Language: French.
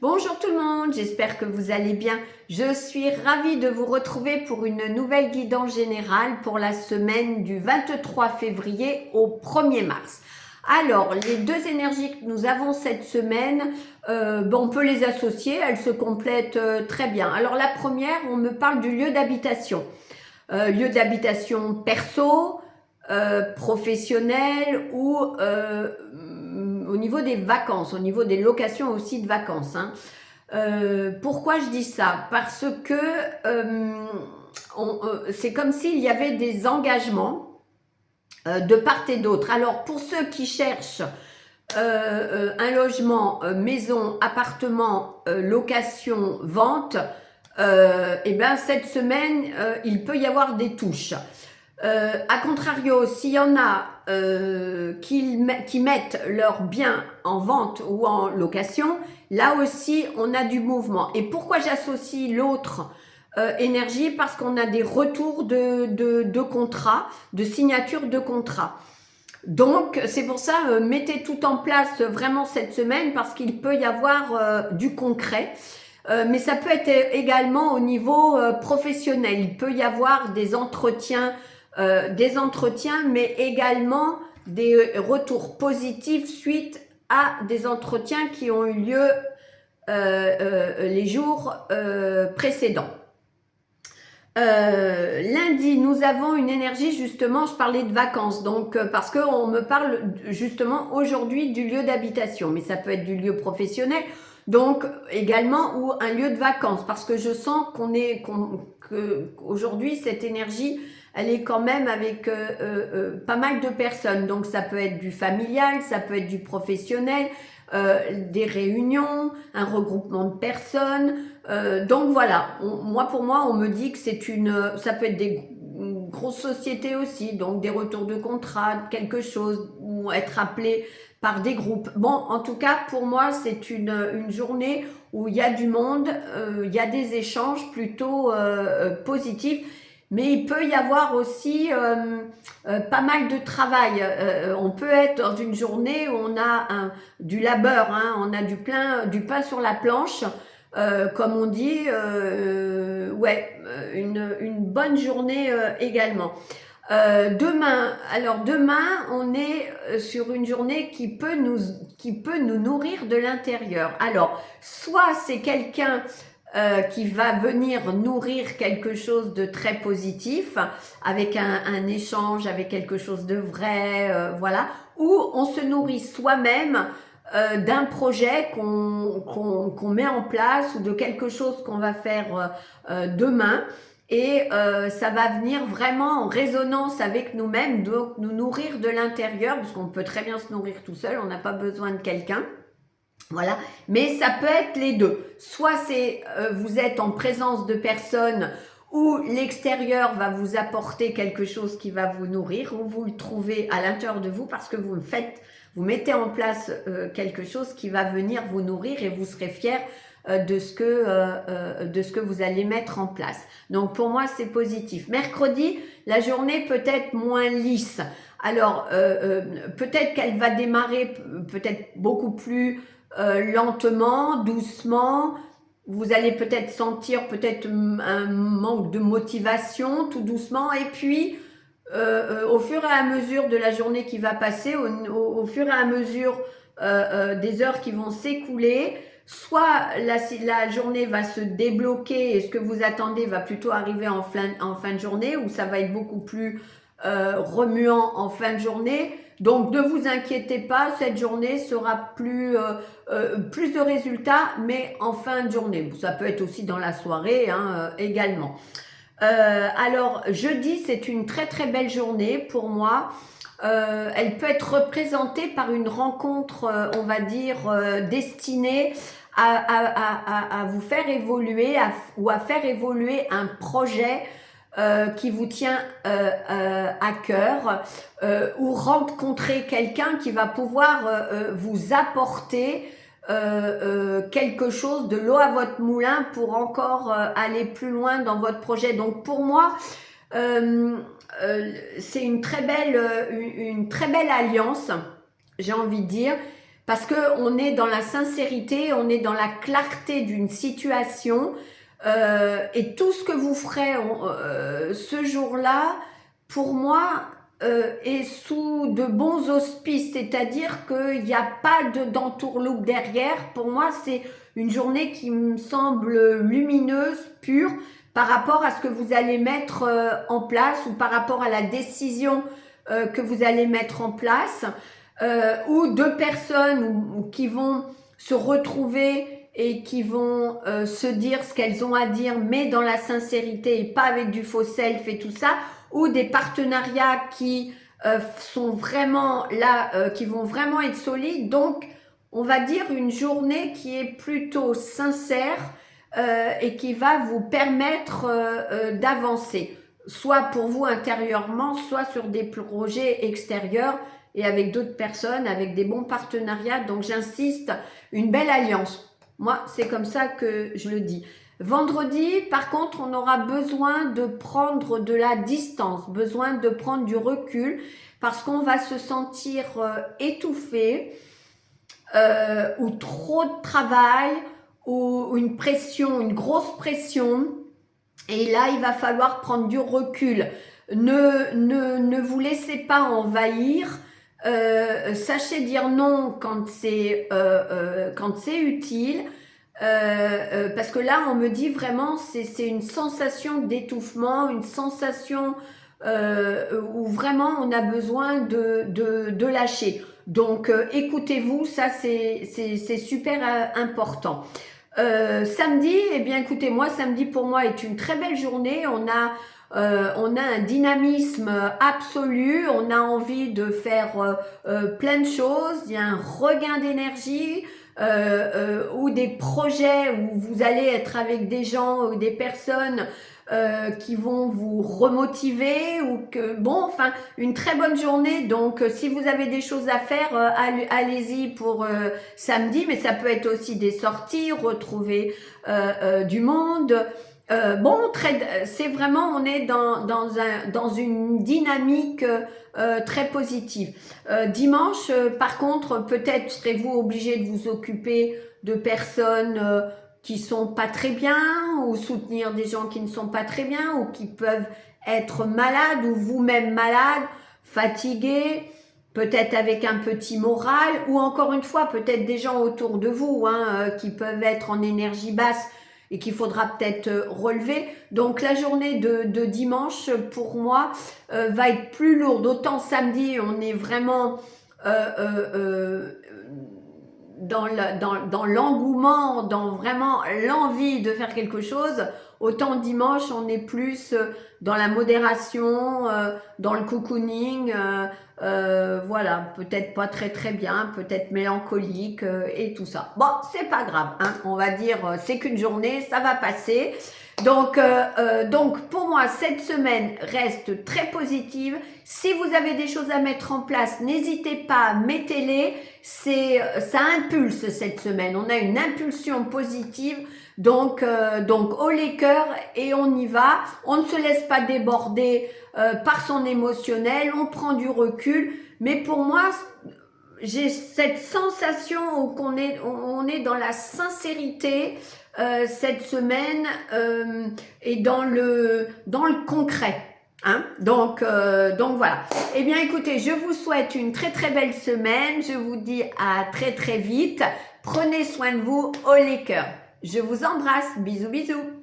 Bonjour tout le monde, j'espère que vous allez bien. Je suis ravie de vous retrouver pour une nouvelle guidance générale pour la semaine du 23 février au 1er mars. Alors, les deux énergies que nous avons cette semaine, on peut les associer, elles se complètent très bien. Alors la première, on me parle du lieu d'habitation. Lieu d'habitation perso, professionnel ou au niveau des vacances, au niveau des locations aussi de vacances. Pourquoi je dis ça? Parce que c'est comme s'il y avait des engagements de part et d'autre. Alors pour ceux qui cherchent un logement, maison, appartement, location, vente, et ben cette semaine, il peut y avoir des touches. A contrario, s'il y en a qui mettent leurs biens en vente ou en location, là aussi on a du mouvement. Et pourquoi j'associe l'autre énergie? Parce qu'on a des retours de contrats, de signature de contrats. Donc c'est pour ça, mettez tout en place vraiment cette semaine parce qu'il peut y avoir du concret. Mais ça peut être également au niveau professionnel. Il peut y avoir des entretiens, mais également des retours positifs suite à des entretiens qui ont eu lieu les jours précédents. Lundi, nous avons une énergie, justement, je parlais de vacances, donc parce qu'on me parle justement aujourd'hui du lieu d'habitation, mais ça peut être du lieu professionnel, donc également ou un lieu de vacances, parce que je sens qu'aujourd'hui cette énergie, elle est quand même avec pas mal de personnes, donc ça peut être du familial, ça peut être du professionnel, des réunions, un regroupement de personnes. Donc voilà, pour moi, on me dit que ça peut être une grosse société aussi, donc des retours de contrat, quelque chose, ou être appelé par des groupes. Bon, en tout cas, pour moi, c'est une journée où il y a du monde, il y a des échanges plutôt positifs. Mais il peut y avoir aussi pas mal de travail. On peut être dans une journée où on a du labeur, on a du pain sur la planche, comme on dit. Une bonne journée également. Demain, on est sur une journée qui peut nous nourrir de l'intérieur. Alors, soit c'est quelqu'un qui va venir nourrir quelque chose de très positif, avec un échange, avec quelque chose de vrai, voilà, ou on se nourrit soi-même d'un projet qu'on met en place ou de quelque chose qu'on va faire demain. Et ça va venir vraiment en résonance avec nous-mêmes, donc nous nourrir de l'intérieur, parce qu'on peut très bien se nourrir tout seul, on n'a pas besoin de quelqu'un. Voilà, mais ça peut être les deux. Soit vous êtes en présence de personnes où l'extérieur va vous apporter quelque chose qui va vous nourrir, ou vous le trouvez à l'intérieur de vous parce que vous mettez en place quelque chose qui va venir vous nourrir et vous serez fiers de ce que vous allez mettre en place. Donc pour moi c'est positif. Mercredi, la journée peut être moins lisse. Alors peut-être qu'elle va démarrer peut-être beaucoup plus lentement, doucement. Vous allez peut-être sentir un manque de motivation tout doucement, et puis au fur et à mesure de la journée qui va passer, au fur et à mesure des heures qui vont s'écouler, soit la journée va se débloquer et ce que vous attendez va plutôt arriver en fin de journée, ou ça va être beaucoup plus remuant en fin de journée. Donc ne vous inquiétez pas, cette journée sera plus de résultats, mais en fin de journée. Ça peut être aussi dans la soirée également. Alors jeudi, c'est une très très belle journée pour moi. Elle peut être représentée par une rencontre, on va dire, destinée à vous faire évoluer ou à faire évoluer un projet qui vous tient à cœur, ou rencontrer quelqu'un qui va pouvoir vous apporter quelque chose, de l'eau à votre moulin pour encore aller plus loin dans votre projet. Donc pour moi, c'est une très belle alliance, j'ai envie de dire, parce que on est dans la sincérité, on est dans la clarté d'une situation, et tout ce que vous ferez ce jour-là, pour moi, est sous de bons auspices, c'est-à-dire qu'il n'y a pas d'entourloupe derrière. Pour moi, c'est une journée qui me semble lumineuse, pure, par rapport à ce que vous allez mettre en place, ou par rapport à la décision que vous allez mettre en place, ou deux personnes qui vont se retrouver et qui vont se dire ce qu'elles ont à dire, mais dans la sincérité et pas avec du faux self et tout ça, ou des partenariats qui sont vraiment là, qui vont vraiment être solides. Donc, on va dire une journée qui est plutôt sincère et qui va vous permettre d'avancer, soit pour vous intérieurement, soit sur des projets extérieurs et avec d'autres personnes, avec des bons partenariats. Donc, j'insiste, une belle alliance. Moi, c'est comme ça que je le dis. Vendredi, par contre, on aura besoin de prendre de la distance, besoin de prendre du recul, parce qu'on va se sentir étouffé, ou trop de travail, ou une pression, une grosse pression. Et là, il va falloir prendre du recul. Ne vous laissez pas envahir. Sachez dire non quand c'est utile. Parce que là, on me dit vraiment, c'est une sensation d'étouffement, une sensation où vraiment on a besoin de lâcher. Donc, écoutez-vous, ça c'est super important. Samedi, eh bien écoutez, moi samedi pour moi est une très belle journée. On a un dynamisme absolu, on a envie de faire plein de choses, il y a un regain d'énergie, ou des projets où vous allez être avec des gens ou des personnes qui vont vous remotiver, ou que bon, enfin une très bonne journée. Donc si vous avez des choses à faire, allez-y pour samedi, mais ça peut être aussi des sorties, retrouver du monde. Bon, c'est vraiment, on est dans une dynamique très positive. Dimanche, par contre, peut-être serez-vous obligé de vous occuper de personnes qui sont pas très bien, ou soutenir des gens qui ne sont pas très bien, ou qui peuvent être malades, ou vous-même malade, fatigué, peut-être avec un petit moral, ou encore une fois, peut-être des gens autour de vous qui peuvent être en énergie basse et qu'il faudra peut-être relever. Donc la journée de dimanche, pour moi, va être plus lourde. Autant samedi, on est vraiment dans l'engouement, dans vraiment l'envie de faire quelque chose. Autant dimanche, on est plus dans la modération, dans le cocooning, voilà, peut-être pas très très bien, peut-être mélancolique et tout ça. Bon, c'est pas grave, on va dire, c'est qu'une journée, ça va passer. Donc pour moi, cette semaine reste très positive. Si vous avez des choses à mettre en place, n'hésitez pas, mettez-les. Ça impulse cette semaine. On a une impulsion positive. Donc haut les cœurs et on y va. On ne se laisse pas déborder par son émotionnel. On prend du recul. Mais pour moi, j'ai cette sensation où on est dans la sincérité cette semaine et dans le concret. Donc voilà. Eh bien écoutez, je vous souhaite une très très belle semaine. Je vous dis à très très vite. Prenez soin de vous, haut les cœurs. Je vous embrasse. Bisous bisous.